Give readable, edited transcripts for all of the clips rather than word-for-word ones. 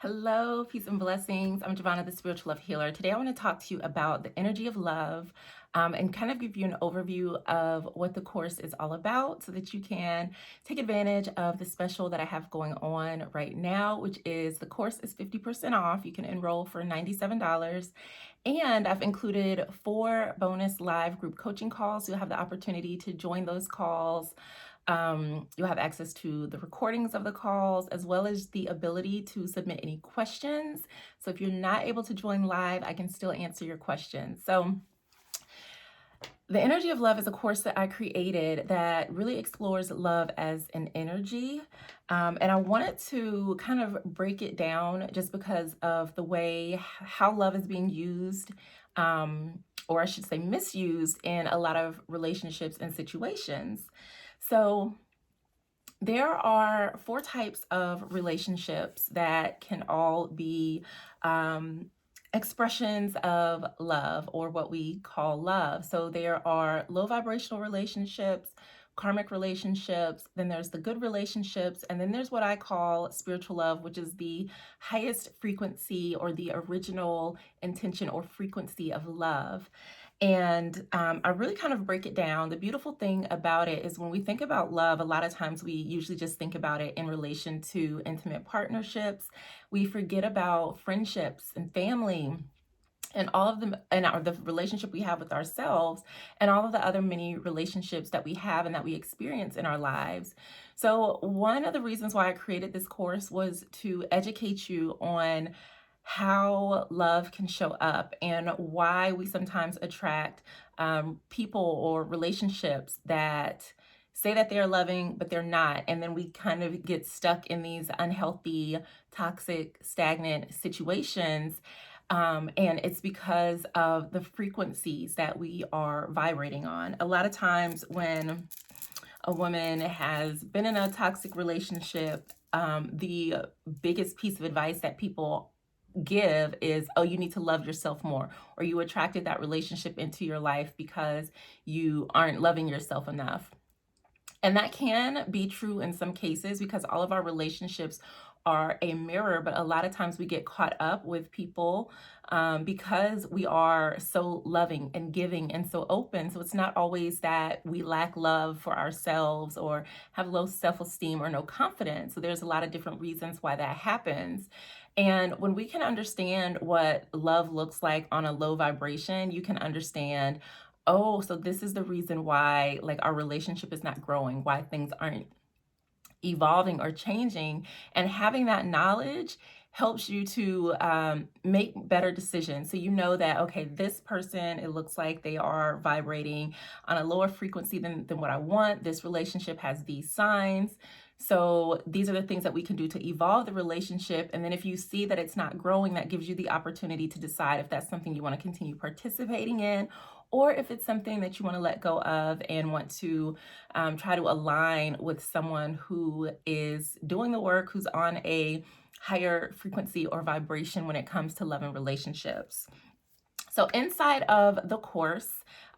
Hello, peace and blessings. I'm Giovanna, the Spiritual Love Healer. Today, I want to talk to you about the energy of love and kind of give you an overview of what the course is all about so that you can take advantage of the special that I have going on right now, which is the course is 50% off. You can enroll for $97. And I've included 4 bonus live group coaching calls. You'll have the opportunity to join those calls. You'll have access to the recordings of the calls as well as the ability to submit any questions. So if you're not able to join live, I can still answer your questions. So the Energy of Love is a course that I created that really explores love as an energy. And I wanted to kind of break it down just because of the way how love is being used, or I should say misused, in a lot of relationships and situations. So there are 4 types of relationships that can all be expressions of love, or what we call love. So there are low vibrational relationships, karmic relationships, then there's the good relationships, and then there's what I call spiritual love, which is the highest frequency or the original intention or frequency of love. And I really kind of break it down. The beautiful thing about it is when we think about love, a lot of times we usually just think about it in relation to intimate partnerships. We forget about friendships and family and all of them, and the relationship we have with ourselves, and all of the other many relationships that we have and that we experience in our lives. So one of the reasons why I created this course was to educate you on how love can show up and why we sometimes attract people or relationships that say that they're loving, but they're not. And then we kind of get stuck in these unhealthy, toxic, stagnant situations. And it's because of the frequencies that we are vibrating on. A lot of times when a woman has been in a toxic relationship, the biggest piece of advice that people give is, oh, you need to love yourself more, or you attracted that relationship into your life because you aren't loving yourself enough. And that can be true in some cases because all of our relationships are a mirror, but a lot of times we get caught up with people because we are so loving and giving and so open. So it's not always that we lack love for ourselves or have low self-esteem or no confidence. So there's a lot of different reasons why that happens. And when we can understand what love looks like on a low vibration, you can understand, oh, so this is the reason why like our relationship is not growing, why things aren't evolving or changing. And having that knowledge helps you to make better decisions. So you know that, okay, this person, it looks like they are vibrating on a lower frequency than what I want. This relationship has these signs. So these are the things that we can do to evolve the relationship. And then if you see that it's not growing, that gives you the opportunity to decide if that's something you want to continue participating in, or if it's something that you want to let go of and want to try to align with someone who is doing the work, who's on a higher frequency or vibration when it comes to love and relationships. So inside of the course,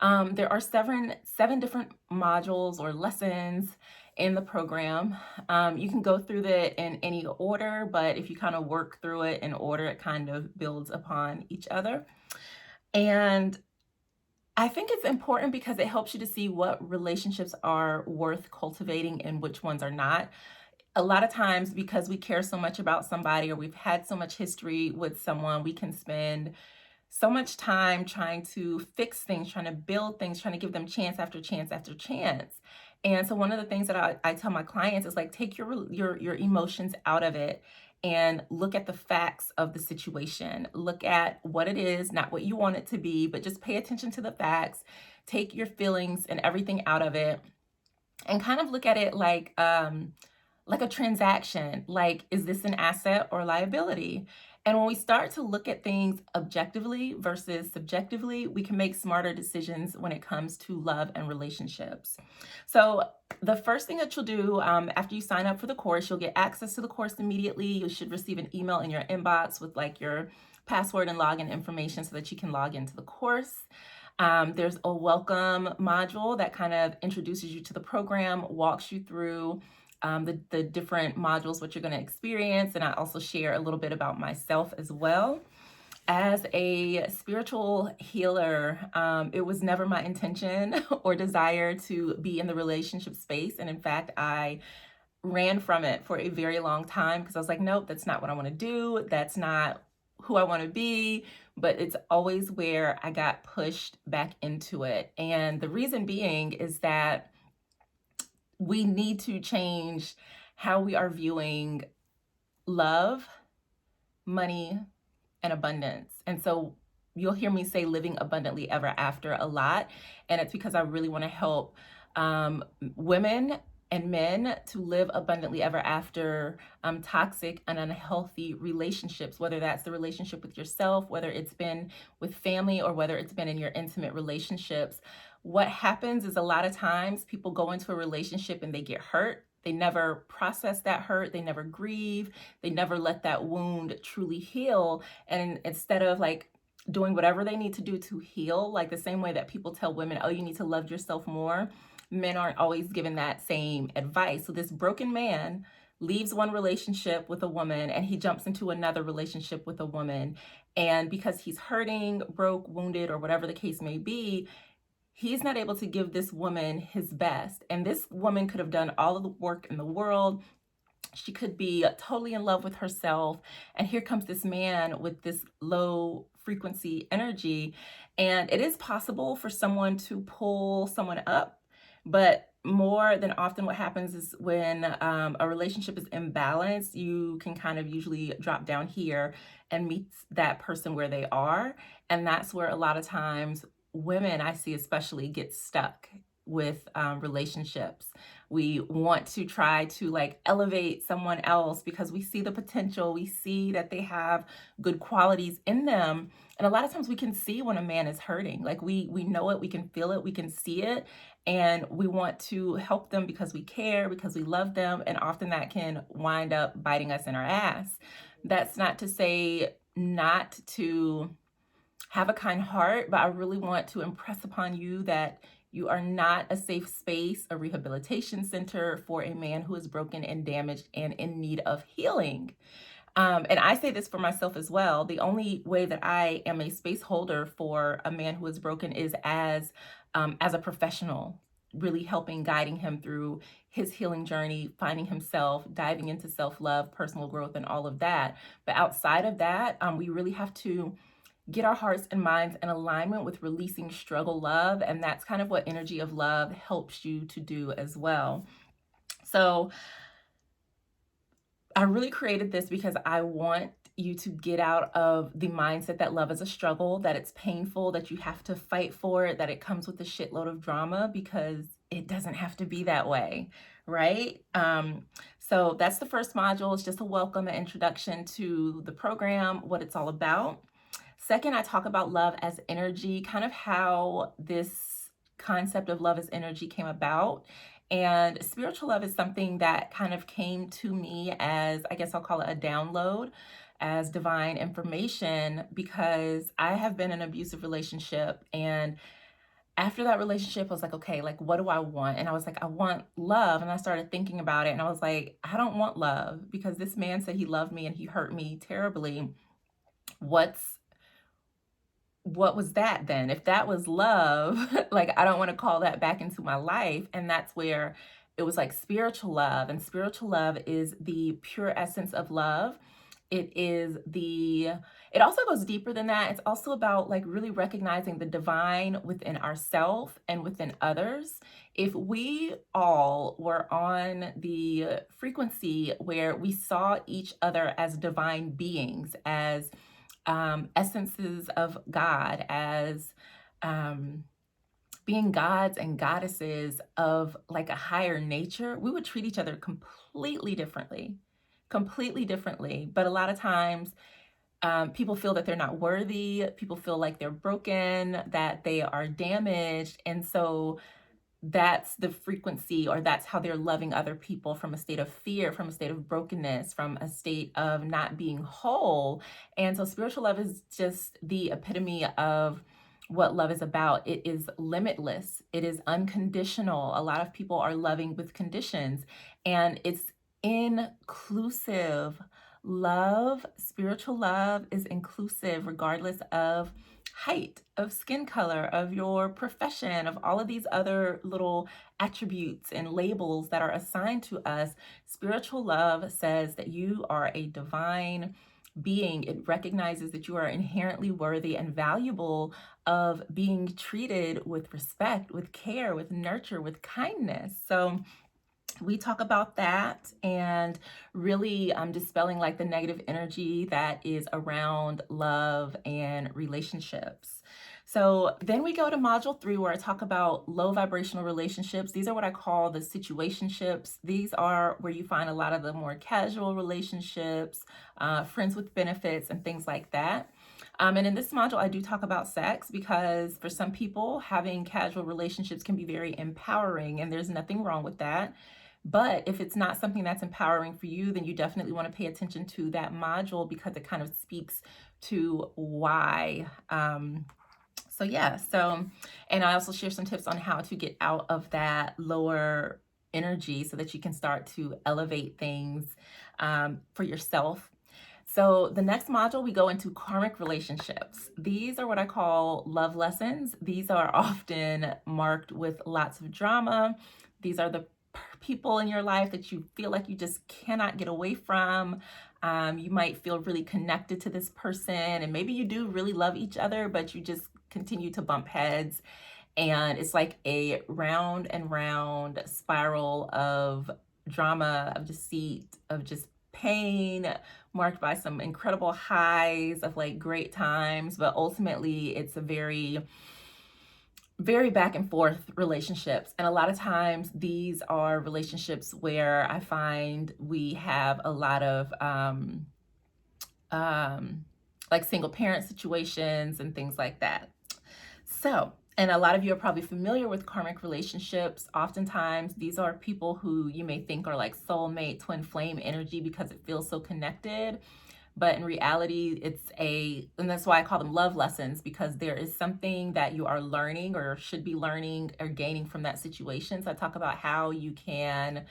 there are seven different modules or lessons in the program. You can go through it in any order, but if you kind of work through it in order, it kind of builds upon each other. And I think it's important because it helps you to see what relationships are worth cultivating and which ones are not. A lot of times, because we care so much about somebody or we've had so much history with someone, we can spend so much time trying to fix things, trying to build things, trying to give them chance after chance after chance. And so one of the things that I tell my clients is like, take your emotions out of it and look at the facts of the situation. Look at what it is, not what you want it to be, but just pay attention to the facts. Take your feelings and everything out of it and kind of look at it like a transaction. Like, is this an asset or liability? And when we start to look at things objectively versus subjectively, we can make smarter decisions when it comes to love and relationships. So the first thing that you'll do after you sign up for the course, you'll get access to the course immediately. You should receive an email in your inbox with like your password and login information so that you can log into the course. There's a welcome module that kind of introduces you to the program, walks you through the different modules, what you're going to experience. And I also share a little bit about myself as well. As a spiritual healer, it was never my intention or desire to be in the relationship space. And in fact, I ran from it for a very long time because I was like, nope, that's not what I want to do. That's not who I want to be. But it's always where I got pushed back into it. And the reason being is that we need to change how we are viewing love, money, and abundance. And so you'll hear me say living abundantly ever after a lot. And it's because I really want to help women and men to live abundantly ever after toxic and unhealthy relationships, whether that's the relationship with yourself, whether it's been with family, or whether it's been in your intimate relationships. What happens is a lot of times people go into a relationship and they get hurt. They never process that hurt. They never grieve. They never let that wound truly heal. And instead of like doing whatever they need to do to heal, like the same way that people tell women, oh, you need to love yourself more, men aren't always given that same advice. So this broken man leaves one relationship with a woman and he jumps into another relationship with a woman. And because he's hurting, broke, wounded, or whatever the case may be, he's not able to give this woman his best. And this woman could have done all of the work in the world. She could be totally in love with herself. And here comes this man with this low frequency energy. And it is possible for someone to pull someone up, but more than often what happens is when a relationship is imbalanced, you can kind of usually drop down here and meet that person where they are. And that's where a lot of times women, I see especially, get stuck with relationships. We want to try to like elevate someone else because we see the potential, we see that they have good qualities in them. And a lot of times we can see when a man is hurting. Like we know it, we can feel it, we can see it, and we want to help them because we care, because we love them, and often that can wind up biting us in our ass. That's not to say not to have a kind heart, but I really want to impress upon you that you are not a safe space, a rehabilitation center for a man who is broken and damaged and in need of healing. And I say this for myself as well. The only way that I am a space holder for a man who is broken is as a professional, really helping, guiding him through his healing journey, finding himself, diving into self-love, personal growth, and all of that. But outside of that, we really have to get our hearts and minds in alignment with releasing struggle love. And that's kind of what Energy of Love helps you to do as well. So I really created this because I want you to get out of the mindset that love is a struggle, that it's painful, that you have to fight for it, that it comes with a shitload of drama, because it doesn't have to be that way, right? So that's the first module. It's just a welcome and introduction to the program, what it's all about. Second, I talk about love as energy, kind of how this concept of love as energy came about. And spiritual love is something that kind of came to me as, I guess I'll call it a download, as divine information, because I have been in an abusive relationship. And after that relationship, I was like, okay, like, what do I want? And I was like, I want love. And I started thinking about it. And I was like, I don't want love because this man said he loved me and he hurt me terribly. What was that then? If that was love, like, I don't want to call that back into my life. And that's where it was like spiritual love. And spiritual love is the pure essence of love. It also goes deeper than that. It's also about like really recognizing the divine within ourselves and within others. If we all were on the frequency where we saw each other as divine beings, as essences of God, as being gods and goddesses of like a higher nature, we would treat each other completely differently. But a lot of times, people feel that they're not worthy. People feel like they're broken, that they are damaged. And so that's the frequency, or that's how they're loving other people, from a state of fear, from a state of brokenness, from a state of not being whole. And so spiritual love is just the epitome of what love is about. It is limitless. It is unconditional. A lot of people are loving with conditions. and it's inclusive. Love, spiritual love is inclusive regardless of height, of skin color, of your profession, of all of these other little attributes and labels that are assigned to us. Spiritual love says that you are a divine being. It recognizes that you are inherently worthy and valuable of being treated with respect, with care, with nurture, with kindness. So we talk about that and really dispelling like the negative energy that is around love and relationships. So then we go to module 3, where I talk about low vibrational relationships. These are what I call the situationships. These are where you find a lot of the more casual relationships, friends with benefits, and things like that. And in this module, I do talk about sex because for some people, having casual relationships can be very empowering, and there's nothing wrong with that. But if it's not something that's empowering for you, then you definitely want to pay attention to that module because it kind of speaks to why. And I also share some tips on how to get out of that lower energy so that you can start to elevate things for yourself. So the next module, we go into karmic relationships. These are what I call love lessons. These are often marked with lots of drama. These are the people in your life that you feel like you just cannot get away from. You might feel really connected to this person, and maybe you do really love each other, but you just continue to bump heads. And it's like a round and round spiral of drama, of deceit, of just pain, marked by some incredible highs of like great times. But ultimately, it's a very back and forth relationships. And a lot of times these are relationships where I find we have a lot of like single parent situations and things like that. So, and a lot of you are probably familiar with karmic relationships. Oftentimes, these are people who you may think are like soulmate, twin flame energy because it feels so connected. But in reality, and that's why I call them love lessons, because there is something that you are learning or should be learning or gaining from that situation. So I talk about how you can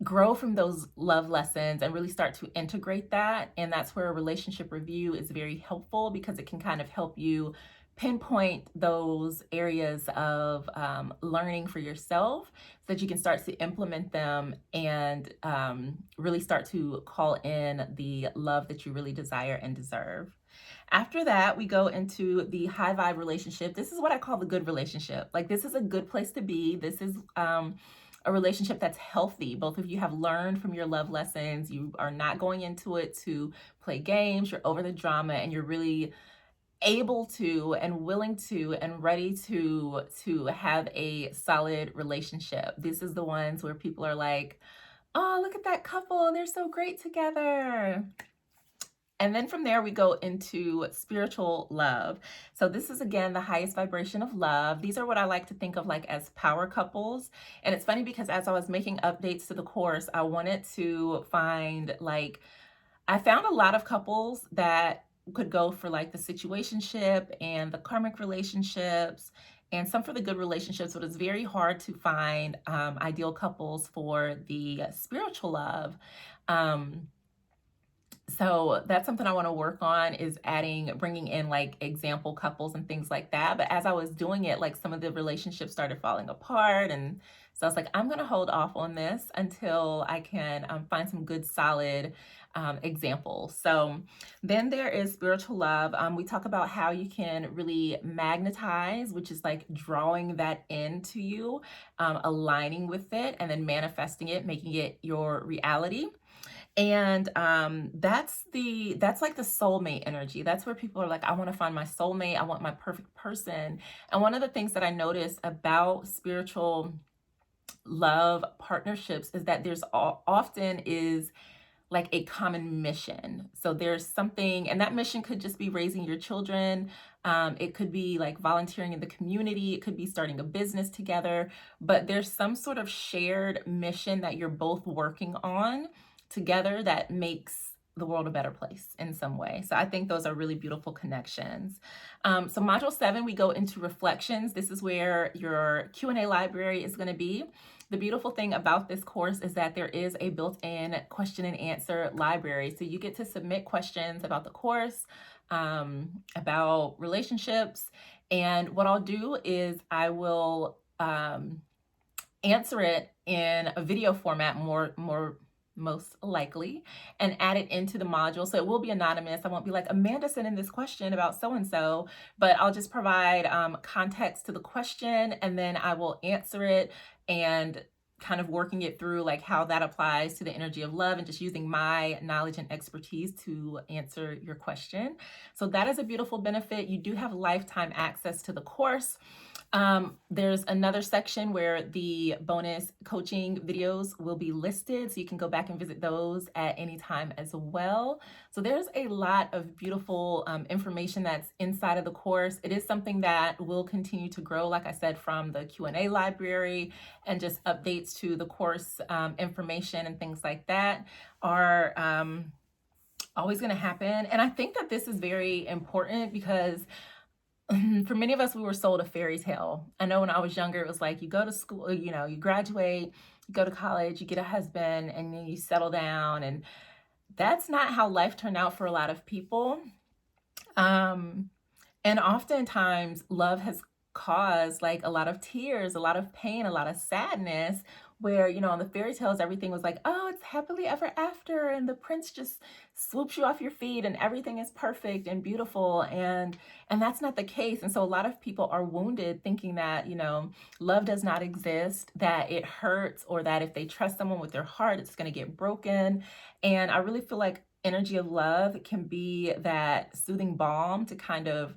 grow from those love lessons and really start to integrate that. And that's where a relationship review is very helpful, because it can kind of help you pinpoint those areas of learning for yourself so that you can start to implement them and really start to call in the love that you really desire and deserve. After that, we go into the high vibe relationship. This is what I call the good relationship. Like, this is a good place to be. This is a relationship that's healthy. Both of you have learned from your love lessons. You are not going into it to play games. You're over the drama, and you're really able to and willing to and ready to have a solid relationship. This is the ones where people are like, oh, look at that couple, they're so great together. And then from there, we go into spiritual love. So this is, again, the highest vibration of love. These are what I like to think of like as power couples. And it's funny because as I was making updates to the course, I wanted to find like, I found a lot of couples that could go for like the situationship and the karmic relationships, and some for the good relationships, but it's very hard to find ideal couples for the spiritual love. So that's something I want to work on, is bringing in like example couples and things like that. But as I was doing it, like some of the relationships started falling apart. And so I was like, I'm going to hold off on this until I can find some good, solid examples. So then there is spiritual love. We talk about how you can really magnetize, which is like drawing that into you, aligning with it, and then manifesting it, making it your reality. And that's like the soulmate energy. That's where people are like, I want to find my soulmate. I want my perfect person. And one of the things that I notice about spiritual love partnerships is that there's often is like a common mission. So there's something, and that mission could just be raising your children. It could be like volunteering in the community. It could be starting a business together. But there's some sort of shared mission that you're both working on together that makes the world a better place in some way. So I think those are really beautiful connections. So module 7, we go into reflections. This is where your Q&A library is going to be. the beautiful thing about this course is that there is a built-in question and answer library. So you get to submit questions about the course, about relationships. And what I'll do is I will answer it in a video format most likely, and add it into the module. So it will be anonymous. I won't be like, Amanda sent in this question about so-and-so, but I'll just provide context to the question, and then I will answer it and kind of working it through like how that applies to the energy of love and just using my knowledge and expertise to answer your question. So that is a beautiful benefit. You do have lifetime access to the course. There's another section where the bonus coaching videos will be listed, so you can go back and visit those at any time as well. So there's a lot of beautiful information that's inside of the course. It is something that will continue to grow, like I said, from the Q&A library, and just updates to the course information and things like that are always going to happen. And I think that this is very important because for many of us, we were sold a fairy tale. I know when I was younger, it was like you go to school, you graduate, you go to college, you get a husband, and then you settle down. And that's not how life turned out for a lot of people. And oftentimes, love has caused like a lot of tears, a lot of pain, a lot of sadness, where, on the fairy tales, everything was like, oh, it's happily ever after, and the prince just swoops you off your feet, and everything is perfect and beautiful. And that's not the case. And so a lot of people are wounded thinking that, love does not exist, that it hurts, or that if they trust someone with their heart, it's going to get broken. And I really feel like energy of love can be that soothing balm to kind of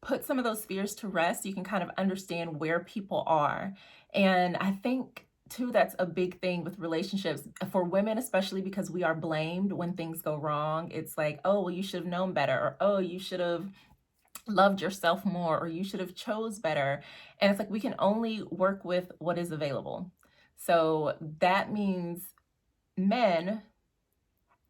put some of those fears to rest. You can kind of understand where people are. And I think too, that's a big thing with relationships for women, especially because we are blamed when things go wrong. It's like, oh, well, you should have known better, or oh, you should have loved yourself more, or you should have chose better. And it's like we can only work with what is available. So that means men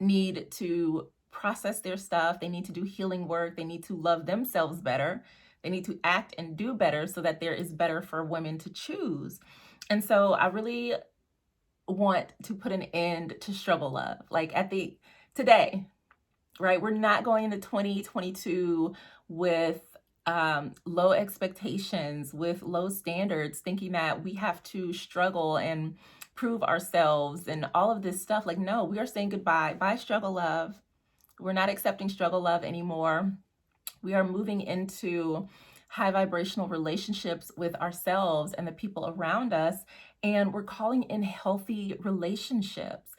need to process their stuff. They need to do healing work. They need to love themselves better. They need to act and do better so that there is better for women to choose. And so I really want to put an end to struggle love. Like today, right? We're not going into 2022 with low expectations, with low standards, thinking that we have to struggle and prove ourselves and all of this stuff. Like, no, we are saying goodbye. Bye, struggle love. We're not accepting struggle love anymore. We are moving into high vibrational relationships with ourselves and the people around us. And we're calling in healthy relationships,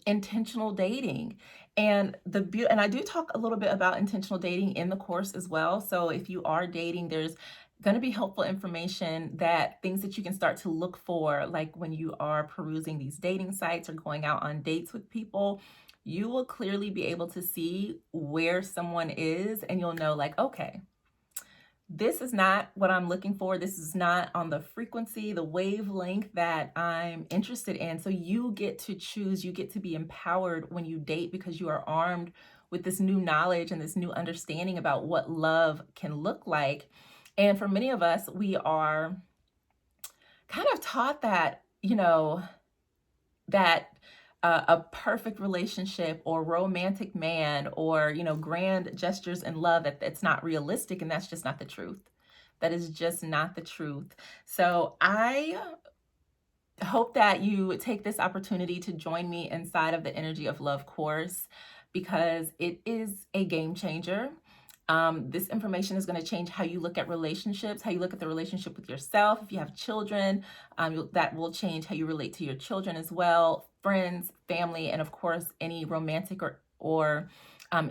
intentional dating. And I do talk a little bit about intentional dating in the course as well. So if you are dating, there's going to be helpful information, things that you can start to look for, like when you are perusing these dating sites or going out on dates with people. You will clearly be able to see where someone is, and you'll know, like, okay, this is not what I'm looking for. This is not on the frequency, the wavelength that I'm interested in. So you get to choose, you get to be empowered when you date, because you are armed with this new knowledge and this new understanding about what love can look like. And for many of us, we are kind of taught that, that a perfect relationship or romantic man or, grand gestures in love, that's not realistic. And that's just not the truth. That is just not the truth. So I hope that you take this opportunity to join me inside of the Energy of Love course, because it is a game changer. This information is going to change how you look at relationships, how you look at the relationship with yourself. If you have children, that will change how you relate to your children as well, friends, family, and of course, any romantic or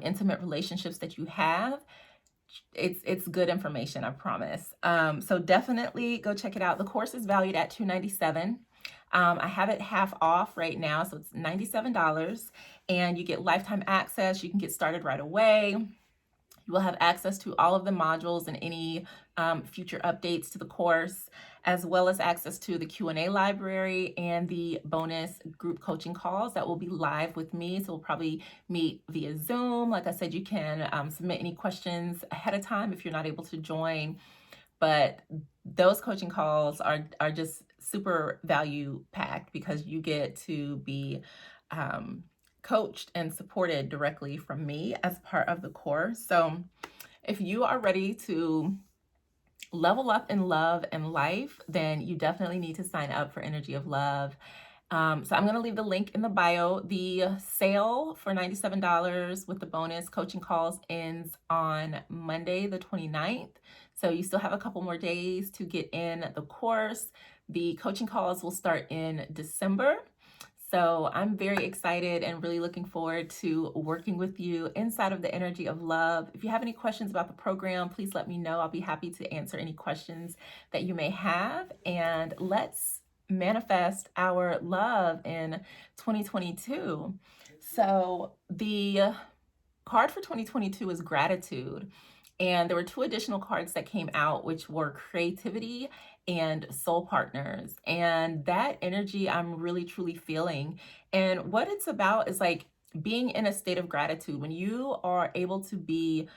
intimate relationships that you have. It's good information, I promise. So definitely go check it out. The course is valued at $297. I have it half off right now, so it's $97, and you get lifetime access. You can get started right away. You will have access to all of the modules and any future updates to the course, as well as access to the Q&A library and the bonus group coaching calls that will be live with me. So we'll probably meet via Zoom. Like I said, you can submit any questions ahead of time if you're not able to join. But those coaching calls are just super value packed because you get to be um, coached and supported directly from me as part of the course. So if you are ready to level up in love and life, then you definitely need to sign up for Energy of Love. So I'm going to leave the link in the bio. The sale for $97 with the bonus coaching calls ends on Monday, the 29th. So you still have a couple more days to get in the course. The coaching calls will start in December. So I'm very excited and really looking forward to working with you inside of the Energy of Love. If you have any questions about the program, please let me know. I'll be happy to answer any questions that you may have. And let's manifest our love in 2022. So the card for 2022 is gratitude. And there were two additional cards that came out, which were creativity and soul partners. And that energy I'm really, truly feeling. And what it's about is like being in a state of gratitude. When you are able to be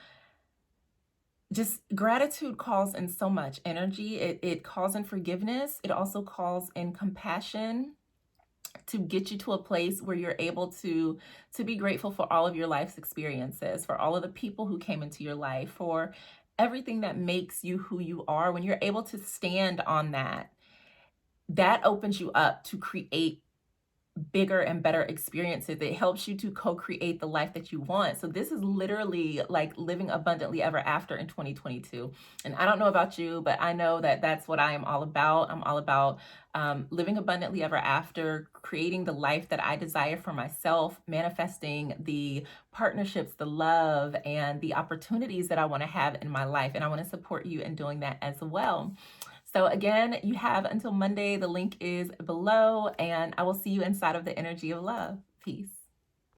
just gratitude calls in so much energy. It calls in forgiveness. It also calls in compassion to get you to a place where you're able to be grateful for all of your life's experiences, for all of the people who came into your life, for everything that makes you who you are. When you're able to stand on that, that opens you up to create bigger and better experiences. It helps you to co-create the life that you want. So this is literally like living abundantly ever after in 2022. And I don't know about you, but I know that that's what I am all about. I'm all about living abundantly ever after, creating the life that I desire for myself, manifesting the partnerships, the love, and the opportunities that I want to have in my life. And I want to support you in doing that as well. So again, you have until Monday. The link is below, and I will see you inside of the Energy of Love. Peace.